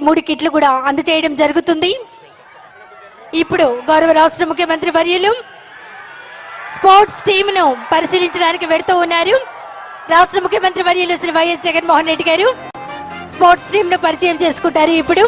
3 కిట్లు కూడా అందజేయడం జరుగుతుంది. ఇప్పుడు గౌరవ రాష్ట్ర ముఖ్యమంత్రి వర్యులు స్పోర్ట్స్ టీంను పరిశీలించడానికి వెళ్తూ ఉన్నారు. రాష్ట్ర ముఖ్యమంత్రి వర్యులు శ్రీ వైఎస్ జగన్మోహన్ రెడ్డి గారు స్పోర్ట్స్ టీంను పరిచయం చేసుకుంటారు. ఇప్పుడు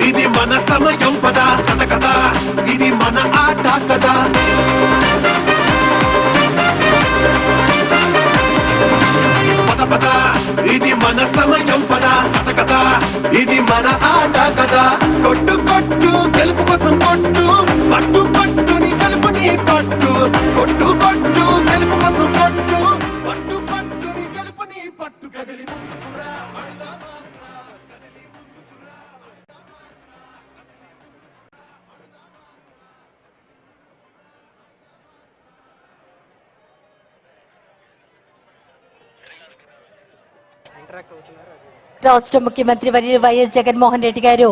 ఇది మన సమయం పద కథ కథ, ఇది మన ఆట కదా. పద పద ఇది మన సమయం పద కథ కథ, ఇది మన ఆట కదా. కొట్టు కొట్టు గెలుపు కోసం కొట్టు, పట్టు పట్టుని గెలుపుని పట్టు. కొట్టు కొట్టు గెలుపు కోసం కొట్టు, పట్టు పట్టుని గెలుపుని పట్టు. కదిలి ముందుకురా రాష్ట్ర ముఖ్యమంత్రి వర్యులు వైఎస్ జగన్మోహన్ రెడ్డి గారు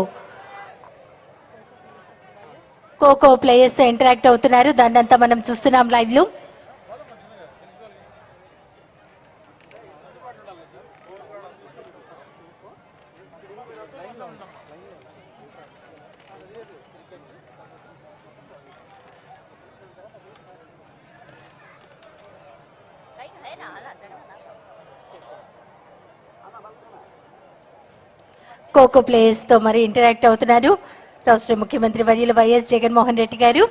ఖోఖో ప్లేయర్స్ తో ఇంటరాక్ట్ అవుతున్నారు. దాన్నంతా మనం చూస్తున్నాం లైవ్ లో. ఖోఖో ప్లేయర్స్ తో మరి ఇంటరాక్ట్ అవుతున్నారు రాష్ట్ర ముఖ్యమంత్రి వర్యులు వైఎస్ జగన్మోహన్ రెడ్డి గారు.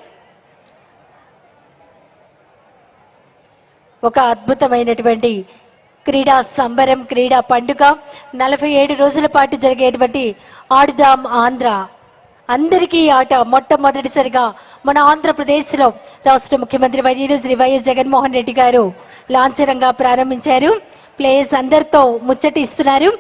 ఒక అద్భుతమైనటువంటి క్రీడా సంబరం, క్రీడా పండుగ 47 రోజుల పాటు జరిగేటువంటి ఆడుదాం ఆంధ్ర అందరికీ ఆట మొట్టమొదటిసారిగా మన ఆంధ్రప్రదేశ్ లో రాష్ట్ర ముఖ్యమంత్రి వర్యులు శ్రీ వైఎస్ జగన్మోహన్ రెడ్డి గారు లాంఛనంగా ప్రారంభించారు. ప్లేయర్స్ అందరితో ముచ్చటిస్తున్నారు.